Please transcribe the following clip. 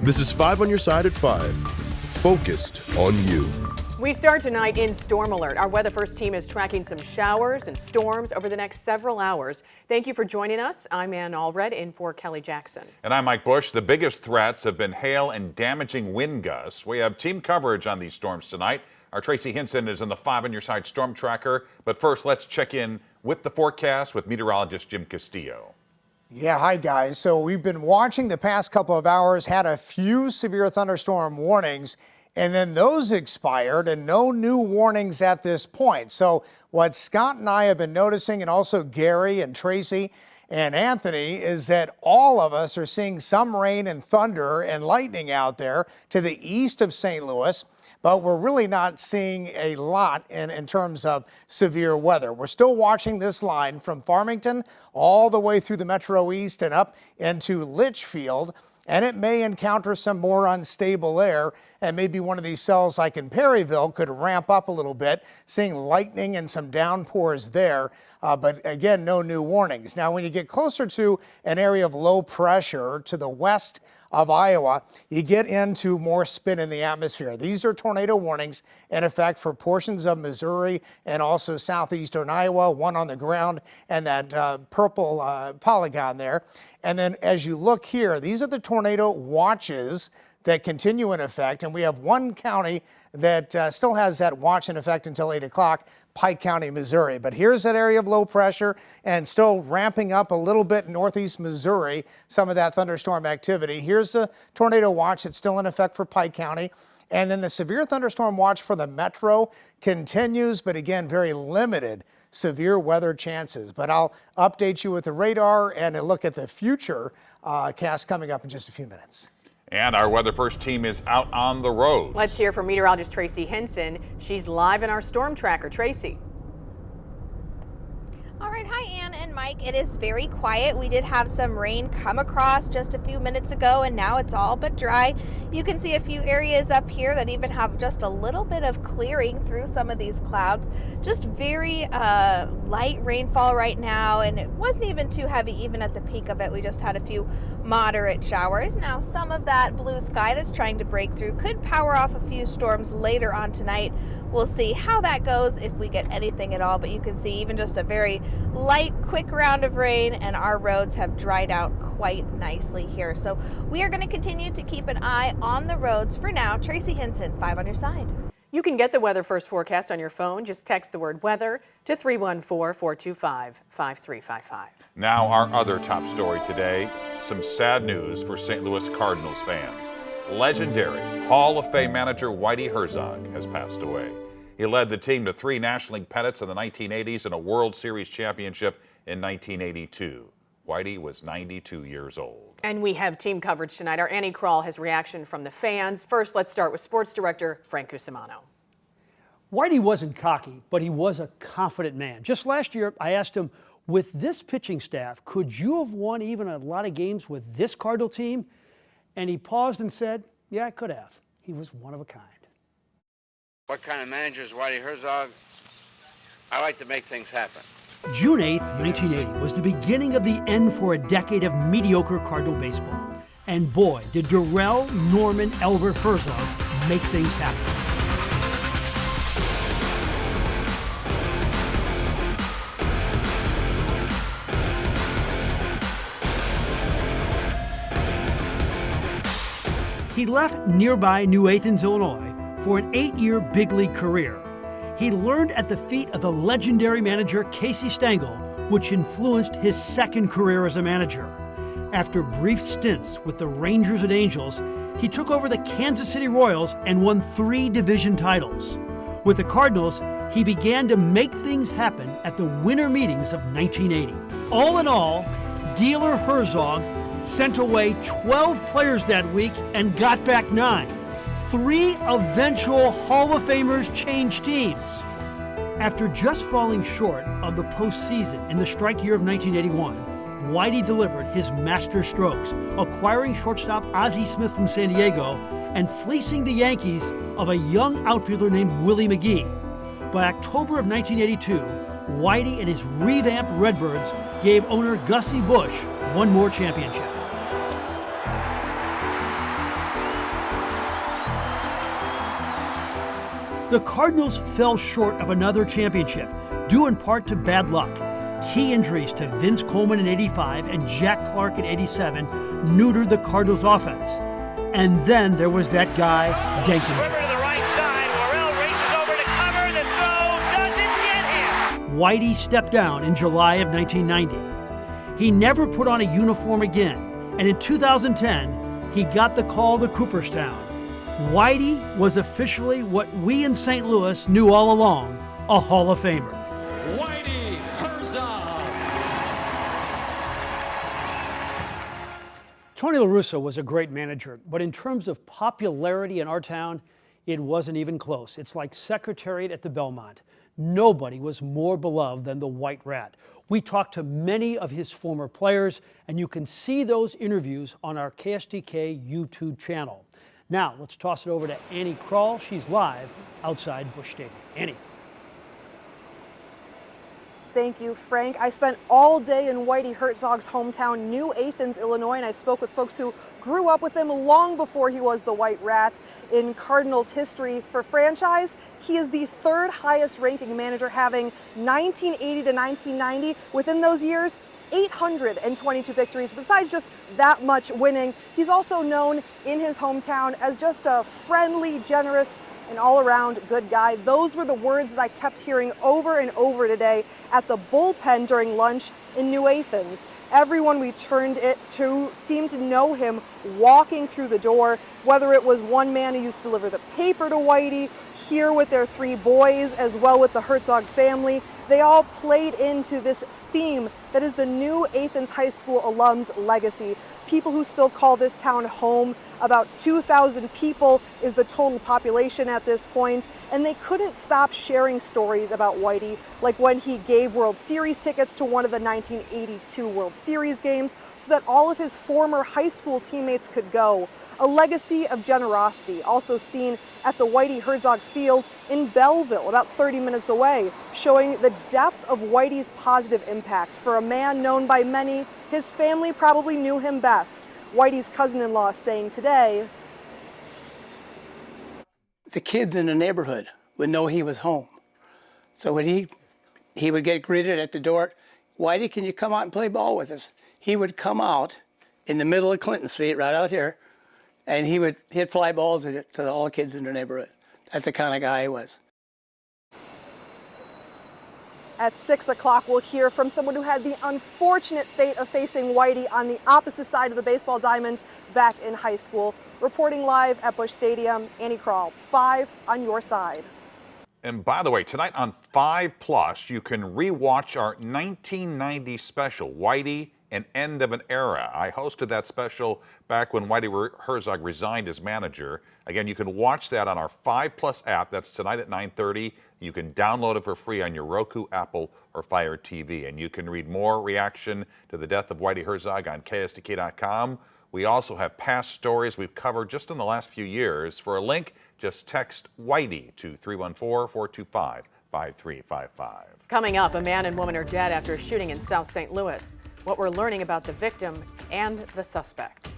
This is 5 on your side at 5. Focused on you. We start tonight in storm alert. Our Weather First team is tracking some showers and storms over the next several hours. Thank you for joining us. I'm Ann Allred in for Kelly Jackson. And I'm Mike Bush. The biggest threats have been hail and damaging wind gusts. We have team coverage on these storms tonight. Our Tracy Hinson is in the 5 on your side storm tracker. But first, let's check in with the forecast with meteorologist Jim Castillo. Yeah, hi guys. So we've been watching the past couple of hours, had a few severe thunderstorm warnings, and then those expired and no new warnings at this point. So what Scott and I have been noticing, and also Gary and Tracy and Anthony, is that all of us are seeing some rain and thunder and lightning out there to the east of St. Louis. But we're really not seeing a lot in terms of severe weather. We're still watching this line from Farmington all the way through the Metro East and up into Litchfield, and it may encounter some more unstable air, and maybe one of these cells like in Perryville could ramp up a little bit, seeing lightning and some downpours there. But again, no new warnings. Now, when you get closer to an area of low pressure to the west of Iowa, you get into more spin in the atmosphere. These are tornado warnings in effect for portions of Missouri and also southeastern Iowa, one on the ground and that purple polygon there. And then as you look here, these are the tornado watches that continue in effect. And we have one county that still has that watch in effect until 8 o'clock, Pike County, Missouri. But here's that area of low pressure and still ramping up a little bit northeast Missouri, some of that thunderstorm activity. Here's the tornado watch that's still in effect for Pike County. And then the severe thunderstorm watch for the metro continues, but again, very limited severe weather chances. But I'll update you with the radar and a look at the future cast coming up in just a few minutes. And our Weather First team is out on the road. Let's hear from meteorologist Tracy Hinson. She's live in our storm tracker. Tracy. All right, hi Ann and Mike. It is very quiet. We did have some rain come across just a few minutes ago, and now it's all but dry. You can see a few areas up here that even have just a little bit of clearing through some of these clouds. Just very light rainfall right now, and it wasn't even too heavy even at the peak of it. We just had a few moderate showers. Now some of that blue sky that's trying to break through could power off a few storms later on tonight. We'll see how that goes, if we get anything at all, but you can see even just a very light, quick round of rain, and our roads have dried out quite nicely here. So we are going to continue to keep an eye on the roads. For now, Tracy Hinson, 5 on your side. You can get the Weather First forecast on your phone. Just text the word weather to 314-425-5355. Now our other top story today, some sad news for St. Louis Cardinals fans. Legendary Hall of Fame manager Whitey Herzog has passed away. He led the team to 3 National League pennants in the 1980s and a World Series championship in 1982. Whitey was 92 years old. And we have team coverage tonight. Our Annie Krall has reaction from the fans. First, let's start with sports director Frank Cusimano. Whitey wasn't cocky, but he was a confident man. Just last year, I asked him, with this pitching staff, could you have won even a lot of games with this Cardinal team? And he paused and said, yeah, I could have. He was one of a kind. What kind of manager is Whitey Herzog? I like to make things happen. June 8th, 1980 was the beginning of the end for a decade of mediocre Cardinal baseball. And boy, did Darrell Norman Elbert Herzog make things happen. He left nearby New Athens, Illinois, for an 8-year big league career. He learned at the feet of the legendary manager Casey Stengel, which influenced his second career as a manager. After brief stints with the Rangers and Angels, he took over the Kansas City Royals and won 3 division titles. With the Cardinals, he began to make things happen at the winter meetings of 1980. All in all, dealer Herzog sent away 12 players that week and got back 9. 3 eventual Hall of Famers changed teams. After just falling short of the postseason in the strike year of 1981, Whitey delivered his master strokes, acquiring shortstop Ozzie Smith from San Diego and fleecing the Yankees of a young outfielder named Willie McGee. By October of 1982, Whitey and his revamped Redbirds gave owner Gussie Busch one more championship. The Cardinals fell short of another championship, due in part to bad luck. Key injuries to Vince Coleman in '85 and Jack Clark in '87 neutered the Cardinals' offense. And then there was that guy, Denkinger. Over to the right side, Worrell races over to cover, the throw doesn't get him. Whitey stepped down in July of 1990. He never put on a uniform again, and in 2010, he got the call to Cooperstown. Whitey was officially what we in St. Louis knew all along, a Hall of Famer. Whitey Herzog. Tony La Russa was a great manager, but in terms of popularity in our town, it wasn't even close. It's like Secretariat at the Belmont. Nobody was more beloved than the White Rat. We talked to many of his former players, and you can see those interviews on our KSDK YouTube channel. Now, let's toss it over to Annie Kroll. She's live outside Busch Stadium. Annie. Thank you, Frank. I spent all day in Whitey Herzog's hometown, New Athens, Illinois, and I spoke with folks who grew up with him long before he was the White Rat. In Cardinals history for franchise, he is the third highest ranking manager, having 1980 to 1990. Within those years, 822 victories. Besides just that much winning, he's also known in his hometown as just a friendly, generous, and all-around good guy. Those were the words that I kept hearing over and over today at the bullpen during lunch in New Athens. Everyone we turned it to seemed to know him walking through the door, whether it was one man who used to deliver the paper to Whitey, here with their three boys, as well with the Herzog family. They all played into this theme that is the New Athens High School alums' legacy. People who still call this town home. About 2,000 people is the total population at this point, and they couldn't stop sharing stories about Whitey, like when he gave World Series tickets to one of the 1982 World Series games so that all of his former high school teammates could go. A legacy of generosity, also seen at the Whitey Herzog Field in Belleville, about 30 minutes away, showing the depth of Whitey's positive impact. For a man known by many, his family probably knew him best. Whitey's cousin-in-law saying today, the kids in the neighborhood would know he was home. So when he would get greeted at the door, Whitey, can you come out and play ball with us? He would come out in the middle of Clinton Street, right out here, and he would hit fly balls to all the kids in the neighborhood. That's the kind of guy he was. At 6 o'clock, we'll hear from someone who had the unfortunate fate of facing Whitey on the opposite side of the baseball diamond back in high school. Reporting live at Busch Stadium, Annie Kroll, 5 on your side. And by the way, tonight on 5+, you can rewatch our 1990 special, Whitey, An End of an Era. I hosted that special back when Whitey Herzog resigned as manager. Again, you can watch that on our 5+ app. That's tonight at 9:30. You can download it for free on your Roku, Apple, or Fire TV. And you can read more reaction to the death of Whitey Herzog on KSDK.com. We also have past stories we've covered just in the last few years. For a link, just text Whitey to 314-425-5355. Coming up, a man and woman are dead after a shooting in South St. Louis. What we're learning about the victim and the suspect.